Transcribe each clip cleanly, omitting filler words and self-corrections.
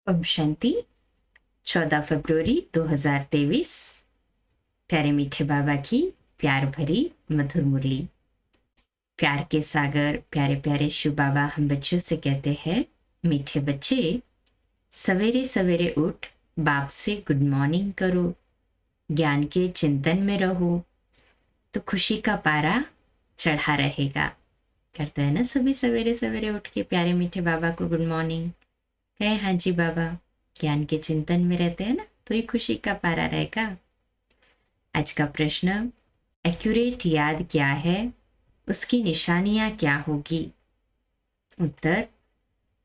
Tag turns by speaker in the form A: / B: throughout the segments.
A: ओम शांति। 14 फरवरी 2023। प्यारे मीठे बाबा की प्यार भरी मधुर मुरली। प्यार के सागर प्यारे प्यारे शिव बाबा हम बच्चों से कहते हैं, मीठे बच्चे सवेरे सवेरे उठ बाप से गुड मॉर्निंग करो, ज्ञान के चिंतन में रहो तो खुशी का पारा चढ़ा रहेगा। करते हैं ना सभी सवेरे सवेरे उठ के प्यारे मीठे बाबा को गुड मॉर्निंग है। हाँ जी बाबा, ज्ञान के चिंतन में रहते हैं ना तो ये खुशी का पारा रहेगा। आज का प्रश्न, एक्यूरेट याद क्या है, उसकी निशानियां क्या होगी? उत्तर,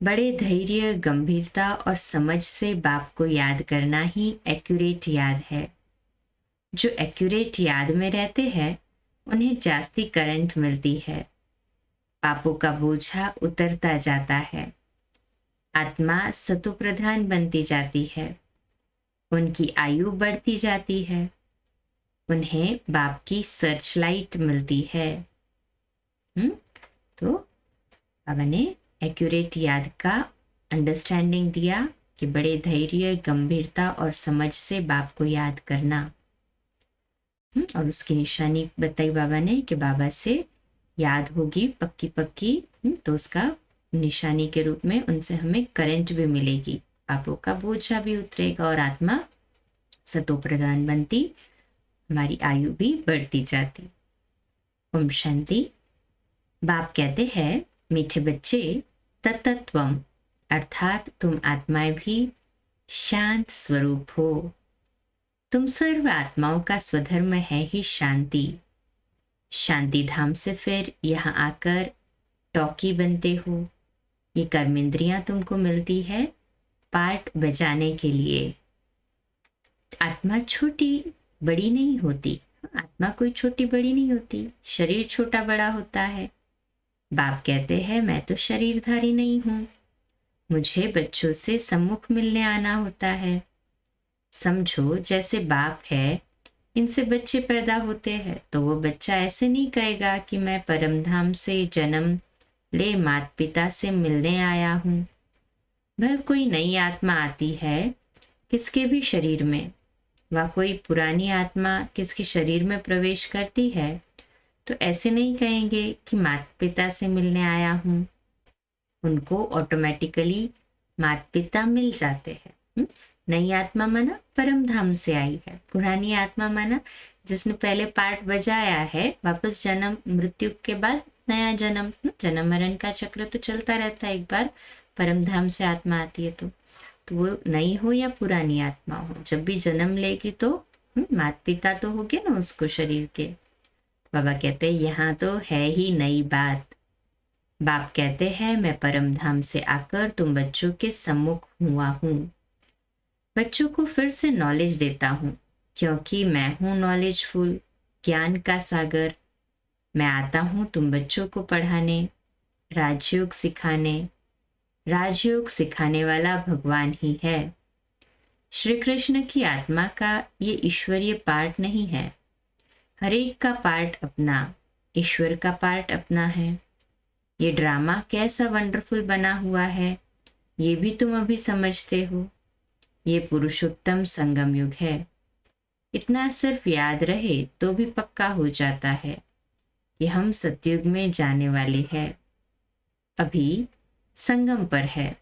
A: बड़े धैर्य गंभीरता और समझ से बाप को याद करना ही एक्यूरेट याद है। जो एक्यूरेट याद में रहते हैं उन्हें जास्ती करंट मिलती है, पापों का बोझा उतरता जाता है, आत्मा सतोप्रधान बनती जाती है, उनकी आयु बढ़ती जाती है, उन्हें बाप की सर्च लाइट मिलती है। तो बाबा ने एक्यूरेट याद का अंडरस्टैंडिंग दिया कि बड़े धैर्य गंभीरता और समझ से बाप को याद करना। और उसकी निशानी बताई बाबा ने कि बाबा से याद होगी पक्की पक्की, तो उसका निशानी के रूप में उनसे हमें करंट भी मिलेगी, पापों का बोझा भी उतरेगा और आत्मा सतोप्रधान बनती, हमारी आयु भी बढ़ती जाती। ओम शांति। बाप कहते हैं, मीठे बच्चे तत्त्वम अर्थात तुम आत्माएं भी शांत स्वरूप हो। तुम सर्व आत्माओं का स्वधर्म है ही शांति। शांति धाम से फिर यहाँ आकर टॉकी बनते हो। ये कर्मेंद्रियां तुमको मिलती है पार्ट बजाने के लिए। आत्मा छोटी बड़ी नहीं होती, आत्मा कोई छोटी बड़ी नहीं होती, शरीर छोटा बड़ा होता है। बाप कहते हैं, मैं तो शरीरधारी नहीं हूं, मुझे बच्चों से सम्मुख मिलने आना होता है। समझो जैसे बाप है, इनसे बच्चे पैदा होते हैं तो वो बच्चा ऐसे नहीं कहेगा कि मैं परमधाम से जन्म ले माता पिता से मिलने आया हूं। भर कोई नई आत्मा आती है किसके भी शरीर में, वह कोई पुरानी आत्मा किसके शरीर में प्रवेश करती है तो ऐसे नहीं कहेंगे कि माता पिता से मिलने आया हूं। उनको ऑटोमेटिकली माता पिता मिल जाते हैं। नई आत्मा माना परम धाम से आई है, पुरानी आत्मा माना जिसने पहले पार्ट बजाया है, वापस जन्म मृत्यु के बाद नया जन्म, जन्म मरण का चक्र तो चलता रहता है। एक बार परम धाम से आत्मा आती है तो वो नई हो या पुरानी आत्मा हो, जब भी जन्म लेगी तो माता पिता तो हो गए ना उसको शरीर के। बाबा कहते हैं यहाँ तो है ही नई बात। बाप कहते हैं, मैं परम धाम से आकर तुम बच्चों के सम्मुख हुआ हूं। बच्चों को फिर से नॉलेज देता हूं क्योंकि मैं हूं नॉलेजफुल, ज्ञान का सागर। मैं आता हूं तुम बच्चों को पढ़ाने, राजयोग सिखाने। राजयोग सिखाने वाला भगवान ही है। श्री कृष्ण की आत्मा का ये ईश्वरीय पार्ट नहीं है, हर एक का पार्ट अपना, ईश्वर का पार्ट अपना है। ये ड्रामा कैसा वंडरफुल बना हुआ है ये भी तुम अभी समझते हो। ये पुरुषोत्तम संगम युग है। इतना सिर्फ याद रहे तो भी पक्का हो जाता है कि हम सतयुग में जाने वाले हैं। अभी संगम पर है,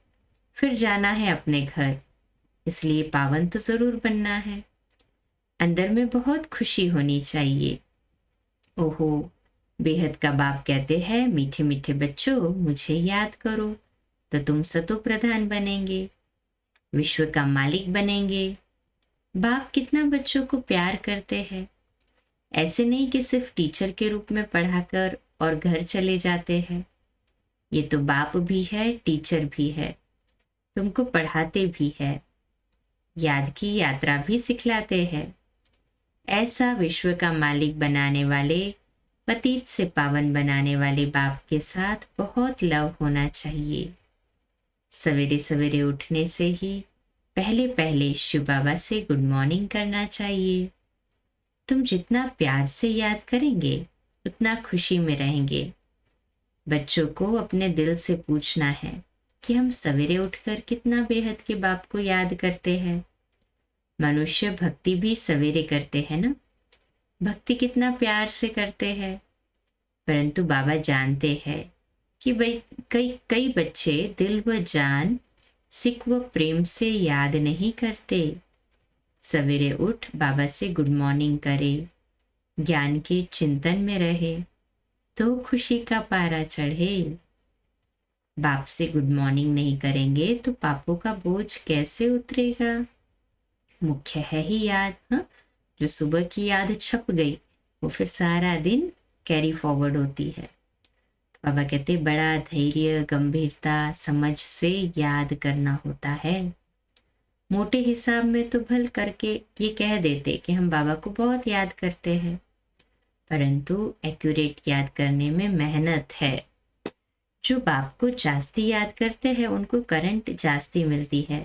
A: फिर जाना है अपने घर, इसलिए पावन तो जरूर बनना है। अंदर में बहुत खुशी होनी चाहिए। ओहो, बेहद का बाप कहते हैं, मीठे मीठे बच्चों मुझे याद करो तो तुम सतो प्रधान बनेंगे, विश्व का मालिक बनेंगे। बाप कितना बच्चों को प्यार करते हैं। ऐसे नहीं कि सिर्फ टीचर के रूप में पढ़ाकर और घर चले जाते हैं। ये तो बाप भी है, टीचर भी है, तुमको पढ़ाते भी है, याद की यात्रा भी सिखलाते हैं। ऐसा विश्व का मालिक बनाने वाले, पतित से पावन बनाने वाले बाप के साथ बहुत लव होना चाहिए। सवेरे सवेरे उठने से ही पहले पहले शिव बाबा से गुड मॉर्निंग करना चाहिए। तुम जितना प्यार से याद करेंगे उतना खुशी में रहेंगे। बच्चों को अपने दिल से पूछना है, कि हम सवेरे उठकर कितना बेहद के बाप को याद करते हैं। मनुष्य भक्ति भी सवेरे करते हैं ना, भक्ति कितना प्यार से करते हैं। परंतु बाबा जानते हैं कि भाई कई कई बच्चे दिल व जान सिख व प्रेम से याद नहीं करते। सवेरे उठ बाबा से गुड मॉर्निंग करे, ज्ञान के चिंतन में रहे तो खुशी का पारा चढ़े। बाप से गुड मॉर्निंग नहीं करेंगे तो पापों का बोझ कैसे उतरेगा। मुख्य है ही याद। हाँ, जो सुबह की याद छप गई वो फिर सारा दिन कैरी फॉरवर्ड होती है। बाबा कहते बड़ा धैर्य, गंभीरता, समझ से याद करना होता है। मोटे हिसाब में तो भल करके ये कह देते कि हम बाबा को बहुत याद करते हैं, परंतु एक्यूरेट याद करने में मेहनत है। जो बाप को जास्ती याद करते हैं उनको करंट जास्ती मिलती है,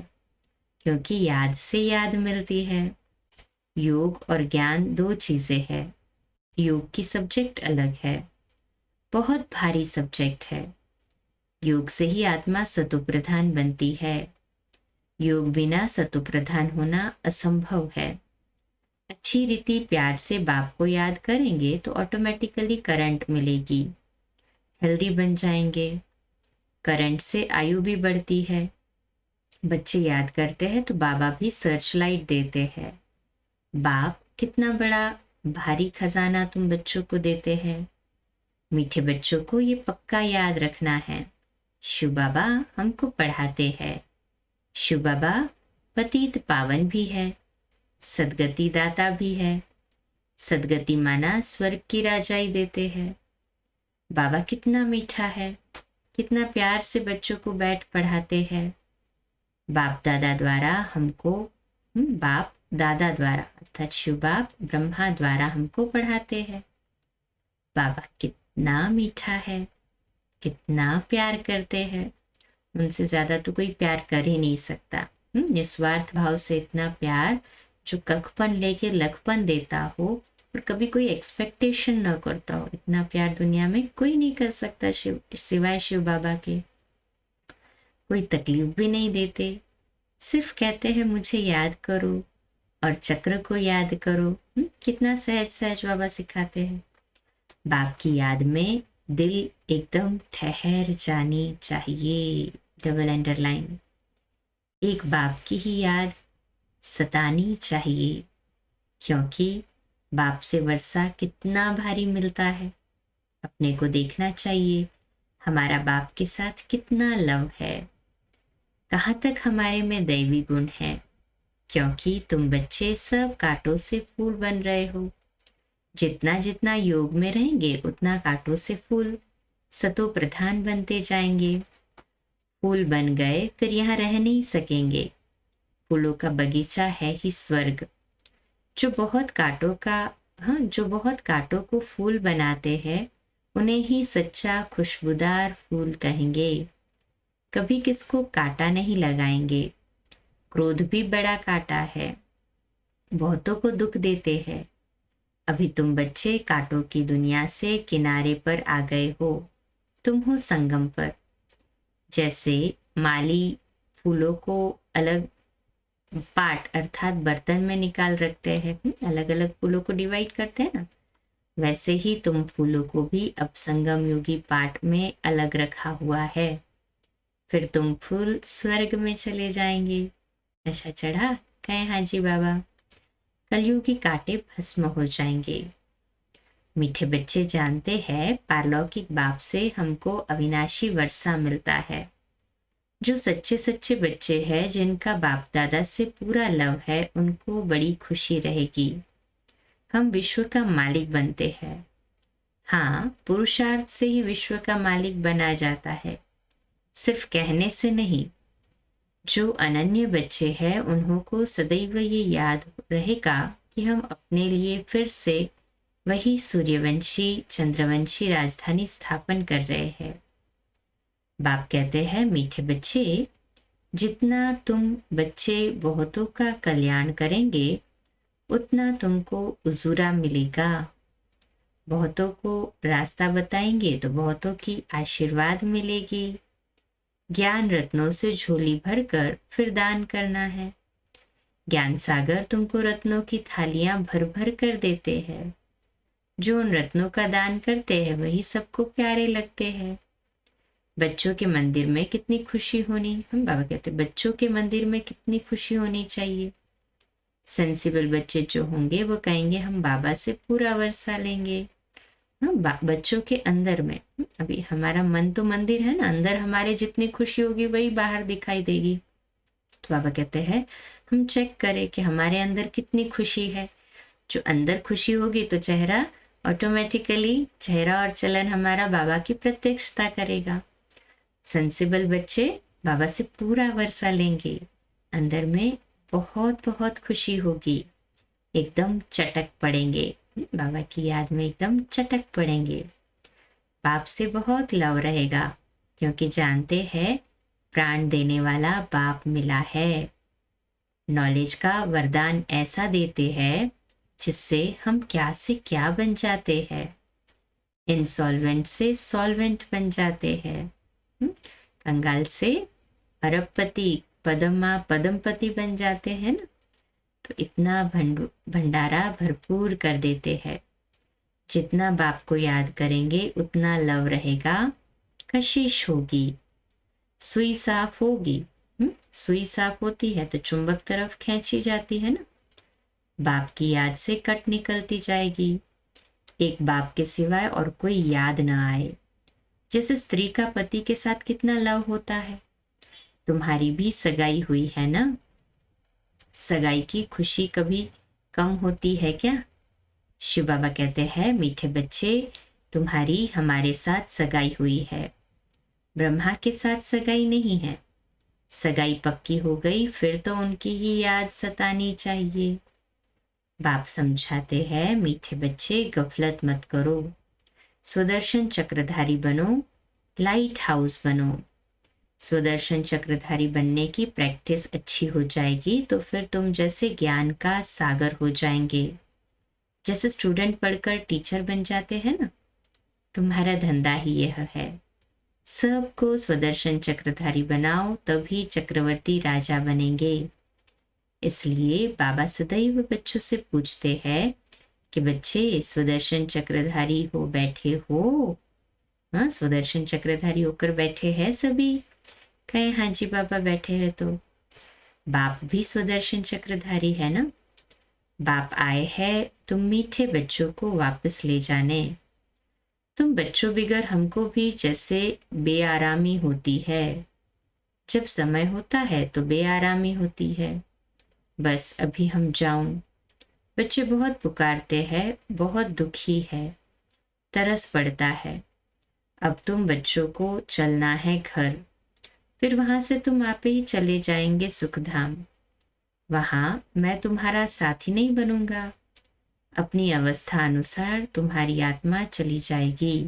A: क्योंकि याद से याद मिलती है। योग और ज्ञान दो चीजें हैं। योग की सब्जेक्ट अलग है, बहुत भारी सब्जेक्ट है। योग से ही आत्मा सतोप्रधान बनती है। योग बिना सतोप्रधान होना असंभव है। अच्छी रीति प्यार से बाप को याद करेंगे तो ऑटोमेटिकली करंट मिलेगी, हेल्दी बन जाएंगे। करंट से आयु भी बढ़ती है। बच्चे याद करते हैं तो बाबा भी सर्च लाइट देते हैं। बाप कितना बड़ा भारी खजाना तुम बच्चों को देते हैं। मीठे बच्चों को ये पक्का याद रखना है, शिव बाबा हमको पढ़ाते हैं। शिव बाबा पतित पावन भी है, सदगति दाता भी है। सदगति माना स्वर्ग की राजाई देते हैं। बाबा कितना मीठा है, कितना प्यार से बच्चों को बैठ पढ़ाते हैं। बाप दादा द्वारा हमको बाप दादा द्वारा अर्थात शिव बाप ब्रह्मा द्वारा हमको पढ़ाते हैं। बाबा कितना मीठा है, कितना प्यार करते हैं। उनसे ज्यादा तो कोई प्यार कर ही नहीं सकता। निस्वार्थ भाव से इतना प्यार, जो कखपन लेके लखपन देता हो और कभी कोई एक्सपेक्टेशन न करता हो, इतना प्यार दुनिया में कोई नहीं कर सकता सिवाय शिव बाबा के। कोई तकलीफ भी नहीं देते, सिर्फ कहते हैं मुझे याद करो और चक्र को याद करो। कितना सहज सहज बाबा सिखाते हैं। बाप की याद में दिल एकदम ठहर जानी चाहिए। Double underline. एक बाप की ही याद सतानी चाहिए, क्योंकि बाप से वर्षा कितना भारी मिलता है। अपने को देखना चाहिए हमारा बाप के साथ कितना लव है, कहाँ तक हमारे में दैवी गुण है। क्योंकि तुम बच्चे सब कांटों से फूल बन रहे हो। जितना जितना योग में रहेंगे उतना कांटों से फूल सतो प्रधान बनते जाएंगे। फूल बन गए फिर यहाँ रह नहीं सकेंगे। फूलों का बगीचा है ही स्वर्ग। जो बहुत कांटों को फूल बनाते हैं उन्हें ही सच्चा खुशबूदार फूल कहेंगे। कभी किसको कांटा नहीं लगाएंगे। क्रोध भी बड़ा कांटा है, बहुतों को दुख देते हैं। अभी तुम बच्चे कांटों की दुनिया से किनारे पर आ गए हो, तुम हो संगम पर। जैसे माली फूलों को अलग पार्ट अर्थात बर्तन में निकाल रखते हैं, अलग अलग फूलों को डिवाइड करते हैं ना, वैसे ही तुम फूलों को भी अब संगम योगी पार्ट में अलग रखा हुआ है। फिर तुम फूल स्वर्ग में चले जाएंगे। नशा चढ़ा कहे हाजी बाबा। कलयुगी कांटे भस्म हो जाएंगे। मीठे बच्चे जानते हैं पारलौकिक बाप से हमको अविनाशी वर्षा मिलता है। जो सच्चे सच्चे बच्चे हैं जिनका बाप दादा से पूरा लव है उनको बड़ी खुशी रहेगी। हम विश्व का मालिक बनते हैं। हाँ, पुरुषार्थ से ही विश्व का मालिक बना जाता है, सिर्फ कहने से नहीं। जो अनन्य बच्चे हैं उन्हों को सदैव ये याद रहेगा कि हम अपने लिए फिर से वही सूर्यवंशी चंद्रवंशी राजधानी स्थापन कर रहे हैं। बाप कहते हैं मीठे बच्चे, जितना तुम बच्चे बहुतों का कल्याण करेंगे उतना तुमको उजूरा मिलेगा। बहुतों को रास्ता बताएंगे तो बहुतों की आशीर्वाद मिलेगी। ज्ञान रत्नों से झोली भरकर फिर दान करना है। ज्ञान सागर तुमको रत्नों की थालियां भर भर कर देते हैं। जो उन रत्नों का दान करते हैं वही सबको प्यारे लगते हैं। बच्चों के मंदिर में कितनी खुशी होनी, हम बाबा कहते बच्चों के मंदिर में कितनी खुशी होनी चाहिए। सेंसिबल बच्चे जो होंगे वो कहेंगे हम बाबा से पूरा वर्षा लेंगे। बच्चों के अंदर में अभी हमारा मन तो मंदिर है ना, अंदर हमारे जितनी खुशी होगी वही बाहर दिखाई देगी। तो बाबा कहते हैं हम चेक करें कि हमारे अंदर कितनी खुशी है। जो अंदर खुशी होगी तो चेहरा ऑटोमेटिकली, चेहरा और चलन हमारा बाबा की प्रत्यक्षता करेगा। सेंसिबल बच्चे बाबा से पूरा वर्षा लेंगे, अंदर में बहुत बहुत खुशी होगी, एकदम चटक पड़ेंगे, बाबा की याद में एकदम चटक पड़ेंगे। बाप से बहुत लव रहेगा क्योंकि जानते हैं प्राण देने वाला बाप मिला है। नॉलेज का वरदान ऐसा देते हैं जिससे हम क्या से क्या बन जाते हैं, इंसॉल्वेंट से सॉल्वेंट बन जाते हैं, कंगाल से अरबपति, पदमपति बन जाते हैं ना। तो इतना भंडारा भरपूर कर देते हैं। जितना बाप को याद करेंगे उतना लव रहेगा, कशिश होगी, सुई साफ होगी। सुई साफ होती है तो चुंबक तरफ खींची जाती है ना। बाप की याद से कट निकलती जाएगी, एक बाप के सिवाय और कोई याद ना आए। जैसे स्त्री का पति के साथ कितना लव होता है। तुम्हारी भी सगाई हुई है ना, सगाई की खुशी कभी कम होती है क्या? शिव बाबा कहते हैं मीठे बच्चे तुम्हारी हमारे साथ सगाई हुई है, ब्रह्मा के साथ सगाई नहीं है। सगाई पक्की हो गई फिर तो उनकी ही याद सतानी चाहिए। बाप समझाते हैं मीठे बच्चे गफलत मत करो, स्वदर्शन चक्रधारी बनो, लाइट हाउस बनो। स्वदर्शन चक्रधारी बनने की प्रैक्टिस अच्छी हो जाएगी तो फिर तुम जैसे ज्ञान का सागर हो जाएंगे। जैसे स्टूडेंट पढ़कर टीचर बन जाते हैं ना, तुम्हारा धंधा ही यह है, सबको स्वदर्शन चक्रधारी बनाओ तभी चक्रवर्ती राजा बनेंगे। इसलिए बाबा सदैव बच्चों से पूछते हैं कि बच्चे स्वदर्शन चक्रधारी हो बैठे हो? हाँ, स्वदर्शन चक्रधारी होकर बैठे हैं सभी? कहे हाँ जी बाबा बैठे हैं। तो बाप भी स्वदर्शन चक्रधारी है ना। बाप आए हैं तुम मीठे बच्चों को वापस ले जाने। तुम बच्चों बिगर हमको भी जैसे बेआरामी होती है, जब समय होता है तो बेआरामी होती है। बस अभी हम जाऊं। बच्चे बहुत पुकारते हैं, बहुत दुखी है, तरस पड़ता है। अब तुम बच्चों को चलना है घर, फिर वहां से तुम आप ही चले जाएंगे सुखधाम। वहां मैं तुम्हारा साथी नहीं बनूंगा, अपनी अवस्था अनुसार तुम्हारी आत्मा चली जाएगी।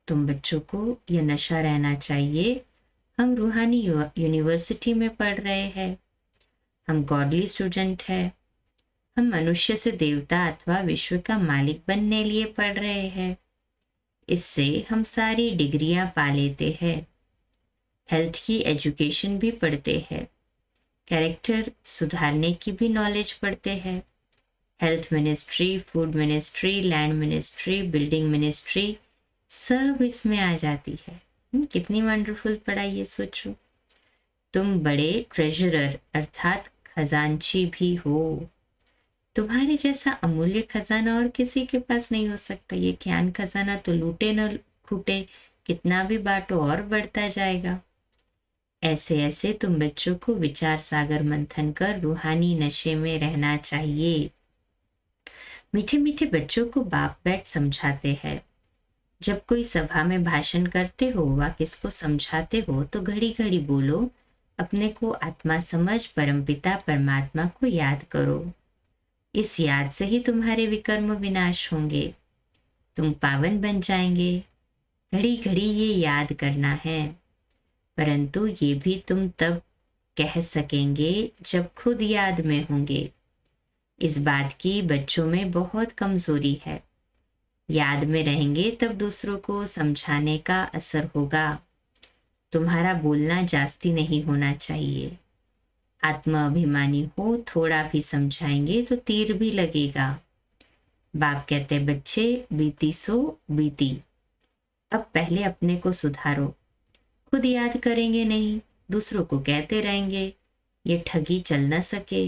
A: तुम बच्चों को यह नशा रहना चाहिए हम रूहानी यूनिवर्सिटी में पढ़ रहे हैं, हम गॉडली स्टूडेंट है, हम मनुष्य से देवता अथवा विश्व का मालिक बनने लिए पढ़ रहे हैं। इससे हम सारी डिग्रियां पा लेते हैं, हेल्थ की एजुकेशन भी पढ़ते हैं, कैरेक्टर सुधारने की भी नॉलेज पढ़ते हैं, health ministry, food ministry, land ministry, building ministry सब इसमें आ जाती है। कितनी वंडरफुल पढ़ाई है, सोचो। तुम बड़े ट्रेजरर अर्थात खजांची भी हो। तुम्हारे जैसा अमूल्य खजाना और किसी के पास नहीं हो सकता। ये ज्ञान खजाना तो लूटे न खूटे, कितना भी बांटो और बढ़ता जाएगा। ऐसे ऐसे तुम बच्चों को विचार सागर मंथन कर रूहानी नशे में रहना चाहिए। मीठे मीठे बच्चों को बाप बैठ समझाते हैं। जब कोई सभा में भाषण करते हो व किसको समझाते हो तो घड़ी घड़ी बोलो, अपने को आत्मा समझ परमपिता परमात्मा को याद करो। इस याद से ही तुम्हारे विकर्म विनाश होंगे, तुम पावन बन जाएंगे। घड़ी घड़ी ये याद करना है, परंतु ये भी तुम तब कह सकेंगे जब खुद याद में होंगे। इस बात की बच्चों में बहुत कमजोरी है। याद में रहेंगे तब दूसरों को समझाने का असर होगा। तुम्हारा बोलना जास्ती नहीं होना चाहिए। आत्मा अभिमानी हो, थोड़ा भी समझाएंगे तो तीर भी लगेगा। बाप कहते बच्चे, बीती सो बीती, अब पहले अपने को सुधारो। खुद याद करेंगे नहीं, दूसरों को कहते रहेंगे, ये ठगी चल न सके।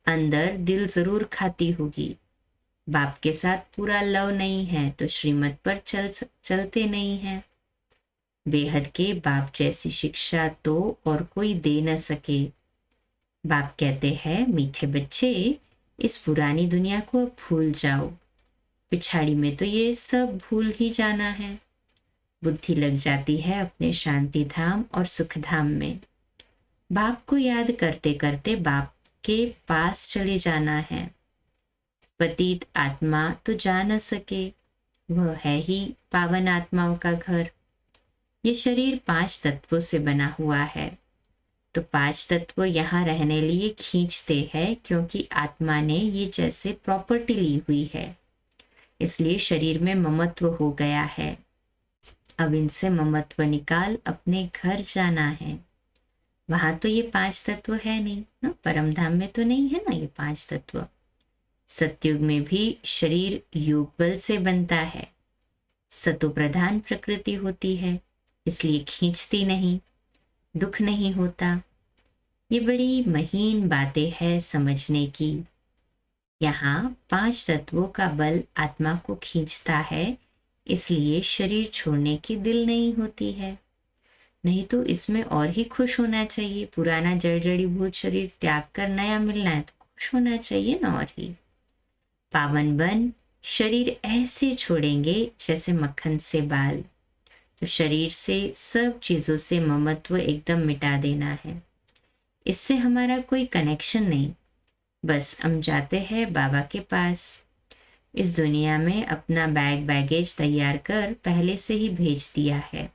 A: अंदर दिल जरूर खाती होगी। बाप के साथ पूरा लव नहीं है तो श्रीमत पर चलते नहीं है। बेहद के बाप जैसी शिक्षा तो और कोई दे न सके। बाप कहते हैं मीठे बच्चे, इस पुरानी दुनिया को अब भूल जाओ। पिछाड़ी में तो ये सब भूल ही जाना है। बुद्धि लग जाती है अपने शांति धाम और सुख धाम में। बाप को याद करते करते बाप के पास चले जाना है। पतित आत्मा तो जा न सके, वह है ही पावन आत्माओं का घर। ये शरीर 5 तत्वों से बना हुआ है, तो 5 तत्व यहाँ रहने लिए खींचते हैं, क्योंकि आत्मा ने ये जैसे प्रॉपर्टी ली हुई है, इसलिए शरीर में ममत्व हो गया है। अब इनसे ममत्व निकाल अपने घर जाना है। वहां तो ये 5 तत्व है नहीं ना, परम धाम में तो नहीं है ना ये 5 तत्व। सतयुग में भी शरीर योग बल से बनता है। सतो प्रधान प्रकृति होती है, इसलिए खींचती नहीं, दुख नहीं होता। ये बड़ी महीन बातें हैं समझने की। यहाँ 5 तत्वों का बल आत्मा को खींचता है, इसलिए शरीर छोड़ने की दिल नहीं होती है। नहीं तो इसमें और ही खुश होना चाहिए। पुराना जड़ जड़ीभूत शरीर त्याग कर नया मिलना है तो खुश होना चाहिए ना। और ही पावन बन शरीर ऐसे छोड़ेंगे जैसे मक्खन से बाल। तो शरीर से सब चीजों से ममत्व एकदम मिटा देना है। इससे हमारा कोई कनेक्शन नहीं, बस हम जाते हैं बाबा के पास। इस दुनिया में अपना बैगेज तैयार कर पहले से ही भेज दिया है।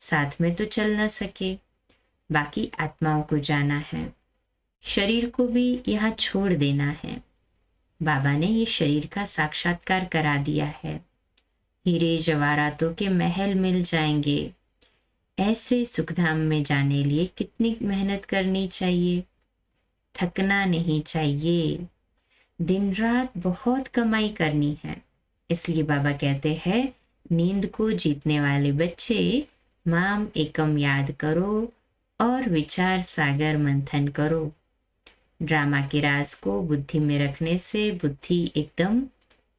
A: साथ में तो चल न सके, बाकी आत्माओं को जाना है। शरीर को भी यहाँ छोड़ देना है। बाबा ने ये शरीर का साक्षात्कार करा दिया है। हीरे जवाहरातों के महल मिल जाएंगे। ऐसे सुखधाम में जाने लिए कितनी मेहनत करनी चाहिए, थकना नहीं चाहिए। दिन रात बहुत कमाई करनी है। इसलिए बाबा कहते हैं नींद को जीतने वाले बच्चे माम एकम याद करो और विचार सागर मंथन करो। ड्रामा के राज को बुद्धि में रखने से बुद्धि एकदम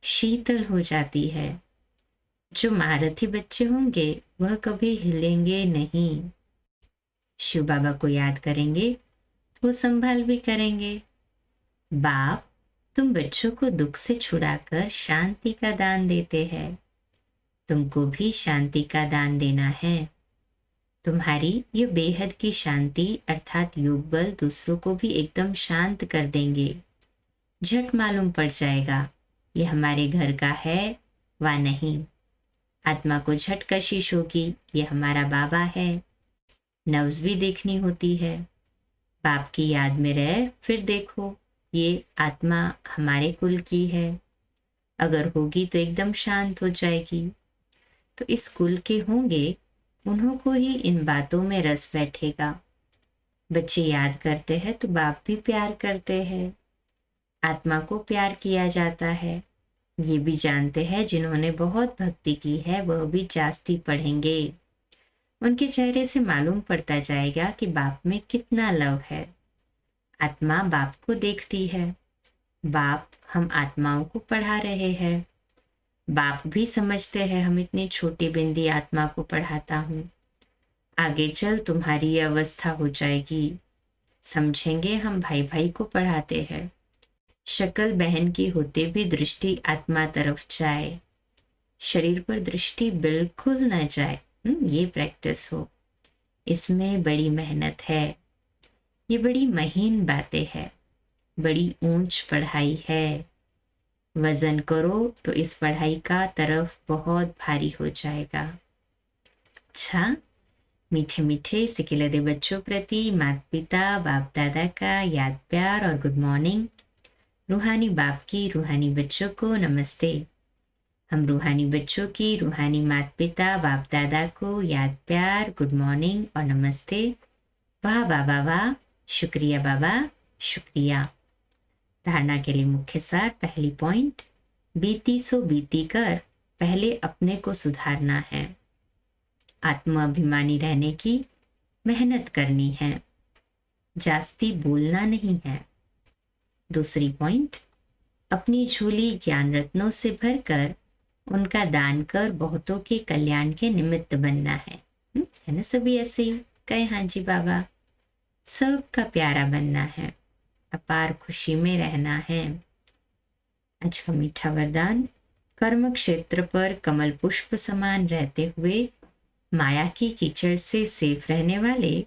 A: शीतल हो जाती है। जो महारथी बच्चे होंगे वह कभी हिलेंगे नहीं। शिव बाबा को याद करेंगे, वो संभाल भी करेंगे। बाप, तुम बच्चों को दुख से छुड़ाकर शांति का दान देते हैं। तुमको भी शांति का दान देना है। तुम्हारी ये बेहद की शांति अर्थात योग बल दूसरों को भी एकदम शांत कर देंगे। झट मालूम पड़ जाएगा ये हमारे घर का है व नहीं। आत्मा को झट कशिश होगी ये हमारा बाबा है। नब्ज भी देखनी होती है। बाप की याद में रह फिर देखो ये आत्मा हमारे कुल की है। अगर होगी तो एकदम शांत हो जाएगी। तो इस कुल के होंगे, उन्हों को ही इन बातों में रस बैठेगा। बच्चे याद करते हैं तो बाप भी प्यार करते हैं। आत्मा को प्यार किया जाता है। ये भी जानते हैं जिन्होंने बहुत भक्ति की है वह भी जास्ती पढ़ेंगे। उनके चेहरे से मालूम पड़ता जाएगा कि बाप में कितना लव है। आत्मा बाप को देखती है। बाप हम आत्माओं को पढ़ा रहे हैं। बाप भी समझते हैं हम इतनी छोटी बिंदी आत्मा को पढ़ाता हूं। आगे चल तुम्हारी ये अवस्था हो जाएगी। समझेंगे हम भाई भाई को पढ़ाते हैं। शक्ल बहन की होते भी दृष्टि आत्मा तरफ जाए, शरीर पर दृष्टि बिल्कुल न जाए। ये प्रैक्टिस हो। इसमें बड़ी मेहनत है। ये बड़ी महीन बातें है, बड़ी ऊंच पढ़ाई है। वजन करो तो इस पढ़ाई का तरफ बहुत भारी हो जाएगा। अच्छा, मीठे मीठे सिकिलदे बच्चों प्रति माता पिता बाप दादा का याद प्यार और गुड मॉर्निंग। रूहानी बाप की रूहानी बच्चों को नमस्ते। हम रूहानी बच्चों की रूहानी माता पिता बाप दादा को याद प्यार गुड मॉर्निंग और नमस्ते। वाह बाबा वाह, शुक्रिया बाबा शुक्रिया। धारणा के लिए मुख्य सार। पहली पॉइंट, बीती सो बीती कर पहले अपने को सुधारना है। आत्माभिमानी रहने की मेहनत करनी है, जास्ती बोलना नहीं है। दूसरी पॉइंट, अपनी झोली ज्ञान रत्नों से भरकर उनका दान कर बहुतों के कल्याण के निमित्त बनना है ना सभी ऐसे ही कहे हाँ जी बाबा। सबका प्यारा बनना है, अपार खुशी में रहना है। आज का मीठा वरदान, कर्म क्षेत्र पर कमल पुष्प समान रहते हुए माया की कीचड़ से सेफ रहने वाले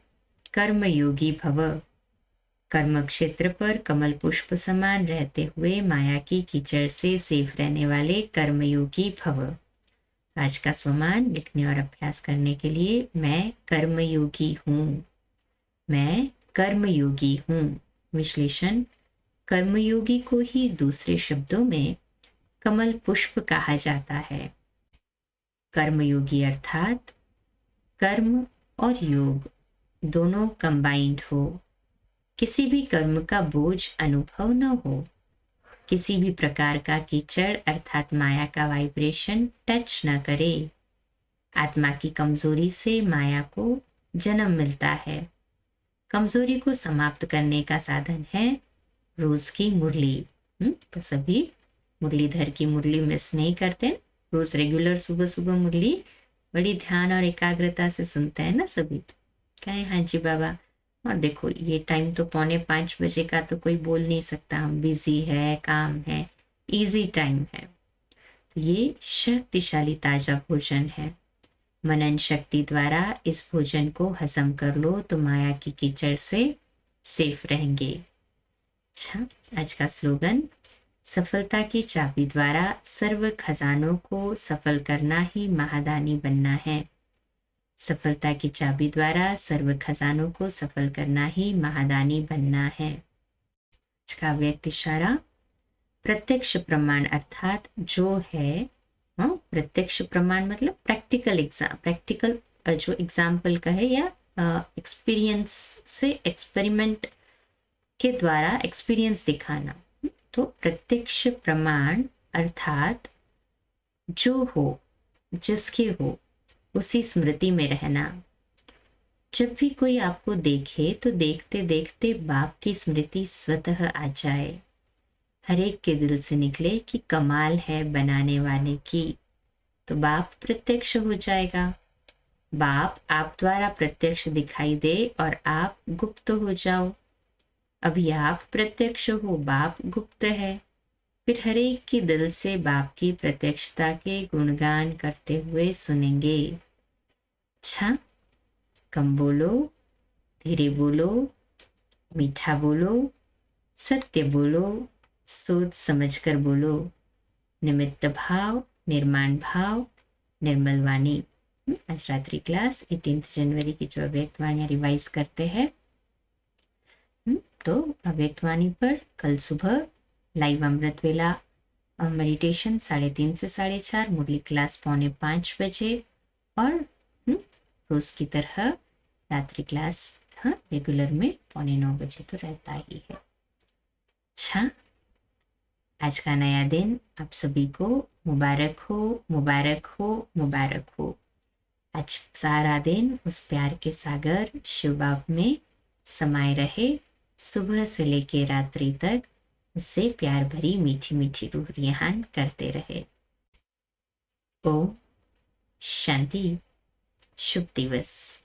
A: कर्मयोगी भव। कर्म क्षेत्र पर कमल पुष्प समान रहते हुए माया की कीचड़ से सेफ रहने वाले कर्मयोगी भव। आज का स्वमान लिखने और अभ्यास करने के लिए, मैं कर्मयोगी हूँ, मैं कर्मयोगी हूँ। विश्लेषण, कर्मयोगी को ही दूसरे शब्दों में कमल पुष्प कहा जाता है। कर्मयोगी अर्थात कर्म और योग दोनों कंबाइंड हो, किसी भी कर्म का बोझ अनुभव न हो, किसी भी प्रकार का कीचड़ अर्थात माया का वाइब्रेशन टच न करे। आत्मा की कमजोरी से माया को जन्म मिलता है। कमजोरी को समाप्त करने का साधन है रोज की मुरली। तो सभी मुरलीधर की मुरली मिस नहीं करते, रोज रेगुलर सुबह सुबह मुरली बड़ी ध्यान और एकाग्रता से सुनते हैं ना सभी। कहे हाँ जी बाबा। और देखो ये टाइम तो 4:45 का तो कोई बोल नहीं सकता, हम बिजी है, काम है, इजी टाइम है। तो ये शक्तिशाली ताजा भोजन है। मनन शक्ति द्वारा इस भोजन को हजम कर लो तो माया की कीचड़ से सेफ रहेंगे। अच्छा, आज का स्लोगन, सफलता की चाबी द्वारा सर्व खजानों को सफल करना ही महादानी बनना है। सफलता की चाबी द्वारा सर्व खजानों को सफल करना ही महादानी बनना है। आज का व्यक्त इशारा, प्रत्यक्ष प्रमाण अर्थात जो है, प्रत्यक्ष प्रमाण मतलब प्रैक्टिकल जो एग्जाम्पल का है या एक्सपीरियंस से, एक्सपेरिमेंट के द्वारा एक्सपीरियंस दिखाना। तो प्रत्यक्ष प्रमाण अर्थात जो हो, जिसके हो उसी स्मृति में रहना। जब भी कोई आपको देखे तो देखते देखते बाप की स्मृति स्वतः आ जाए। हर एक के दिल से निकले कि कमाल है बनाने वाले की, तो बाप प्रत्यक्ष हो जाएगा। बाप आप द्वारा प्रत्यक्ष दिखाई दे और आप गुप्त हो जाओ। अभी आप प्रत्यक्ष हो, बाप गुप्त है। फिर हर एक के दिल से बाप की प्रत्यक्षता के गुणगान करते हुए सुनेंगे। अच्छा, कम बोलो, धीरे बोलो, मीठा बोलो, सत्य बोलो, सोच समझकर बोलो। निमित्त भाव, निर्माण भाव, निर्मल वाणी। आज रात्रि क्लास 18 जनवरी की जो अव्यक्त वाणी रिवाइज करते हैं, तो अव्यक्त वाणी पर कल सुबह लाइव अमृत वेला मेडिटेशन 3:30 से 4:30, मुरली क्लास 4:45 बजे, और रोज की तरह रात्रि क्लास रेगुलर में 8:45 बजे तो रहता ही है। अच्छा, आज का नया दिन आप सभी को मुबारक हो, मुबारक हो, मुबारक हो। आज सारा दिन उस प्यार के सागर शिव बाप में समाये रहे, सुबह से लेके रात्रि तक उससे प्यार भरी मीठी मीठी रूह रिहान करते रहे। ओम शांति, शुभ दिवस।